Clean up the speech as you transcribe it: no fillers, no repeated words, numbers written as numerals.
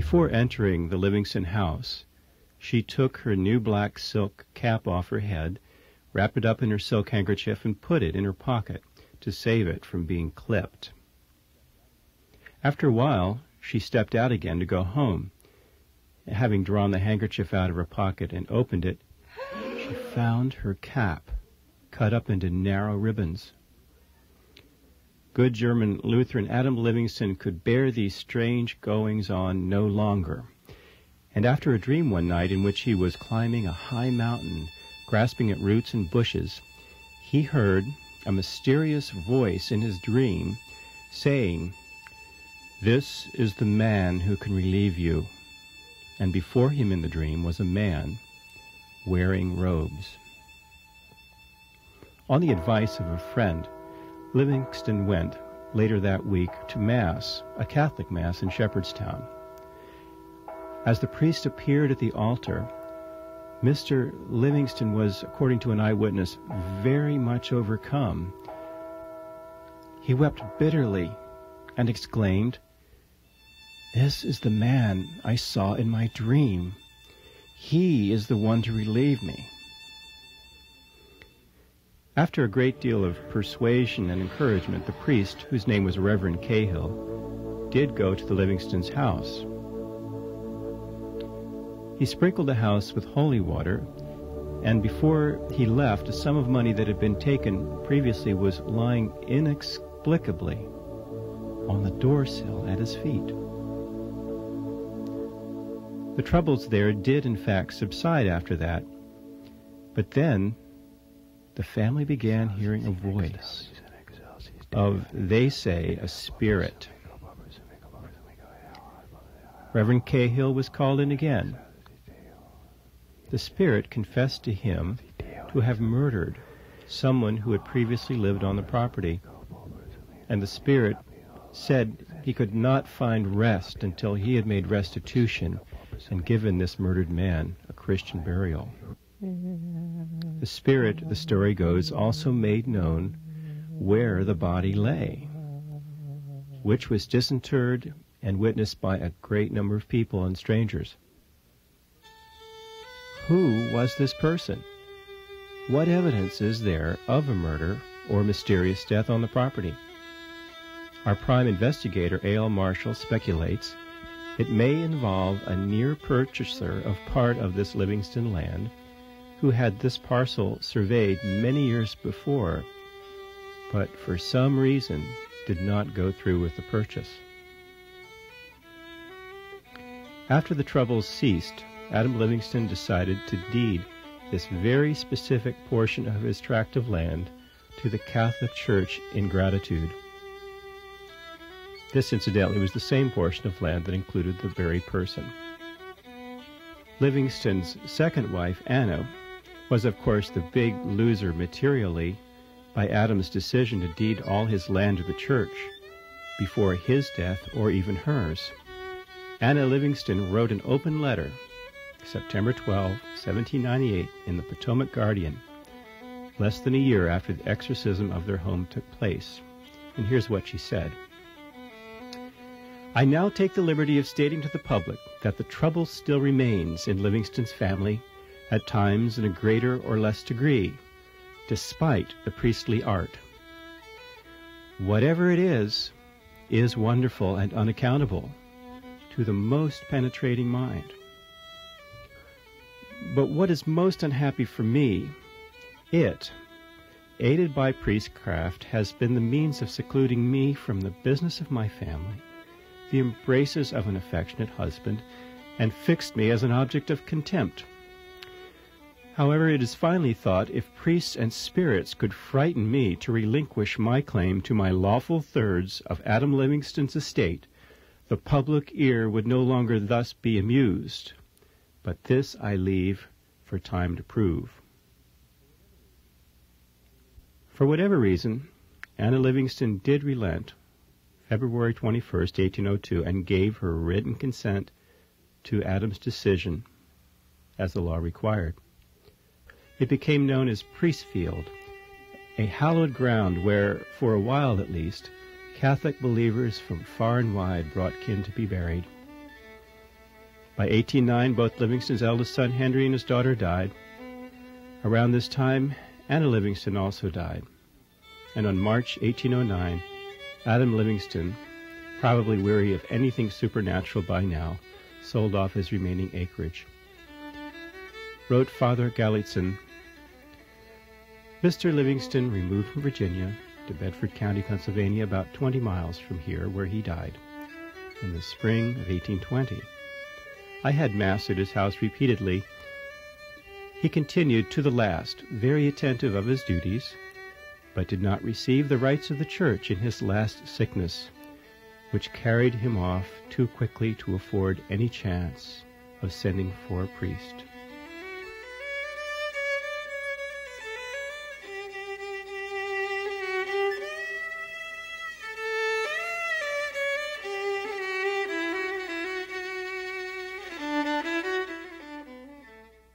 Before entering the Livingston house, she took her new black silk cap off her head, wrapped it up in her silk handkerchief, and put it in her pocket to save it from being clipped. After a while, she stepped out again to go home. Having drawn the handkerchief out of her pocket and opened it, she found her cap cut up into narrow ribbons. Good German Lutheran Adam Livingston could bear these strange goings-on no longer, and after a dream one night in which he was climbing a high mountain, grasping at roots and bushes, he heard a mysterious voice in his dream saying, "This is the man who can relieve you." And before him in the dream was a man wearing robes. On the advice of a friend, Livingston went later that week to Mass, a Catholic Mass in Shepherdstown. As the priest appeared at the altar, Mr. Livingston was, according to an eyewitness, very much overcome. He wept bitterly and exclaimed, "This is the man I saw in my dream. He is the one to relieve me." After a great deal of persuasion and encouragement, the priest, whose name was Reverend Cahill, did go to the Livingstons' house. He sprinkled the house with holy water, and before he left, a sum of money that had been taken previously was lying inexplicably on the doorsill at his feet. The troubles there did, in fact, subside after that, but then the family began hearing a voice of, they say, a spirit. Reverend Cahill was called in again. The spirit confessed to him to have murdered someone who had previously lived on the property, and the spirit said he could not find rest until he had made restitution and given this murdered man a Christian burial. The spirit, the story goes, also made known where the body lay, which was disinterred and witnessed by a great number of people and strangers. Who was this person? What evidence is there of a murder or mysterious death on the property? Our prime investigator, A.L. Marshall, speculates it may involve a near purchaser of part of this Livingston land who had this parcel surveyed many years before, but for some reason did not go through with the purchase. After the troubles ceased, Adam Livingston decided to deed this very specific portion of his tract of land to the Catholic Church in gratitude. This, incidentally, was the same portion of land that included the buried person. Livingston's second wife, Anna, was, of course, the big loser materially by Adam's decision to deed all his land to the church before his death or even hers. Anna Livingston wrote an open letter, September 12, 1798, in the Potomac Guardian, less than a year after the exorcism of their home took place. And here's what she said. "I now take the liberty of stating to the public that the trouble still remains in Livingston's family, at times in a greater or less degree, despite the priestly art. Whatever it is wonderful and unaccountable to the most penetrating mind. But what is most unhappy for me, it, aided by priestcraft, has been the means of secluding me from the business of my family, the embraces of an affectionate husband, and fixed me as an object of contempt. However, it is finally thought if priests and spirits could frighten me to relinquish my claim to my lawful thirds of Adam Livingston's estate, the public ear would no longer thus be amused. But this I leave for time to prove." For whatever reason, Anna Livingston did relent February 21st, 1802, and gave her written consent to Adam's decision as the law required. It became known as Priestfield, a hallowed ground where, for a while at least, Catholic believers from far and wide brought kin to be buried. By 1809, both Livingston's eldest son, Henry, and his daughter died. Around this time, Anna Livingston also died. And on March 1809, Adam Livingston, probably weary of anything supernatural by now, sold off his remaining acreage. Wrote Father Galitzin, Mr. Livingston removed from Virginia to Bedford County, Pennsylvania, about 20 miles from here, where he died, in the spring of 1820. I had Mass at his house repeatedly. He continued to the last very attentive of his duties, but did not receive the rites of the Church in his last sickness, which carried him off too quickly to afford any chance of sending for a priest.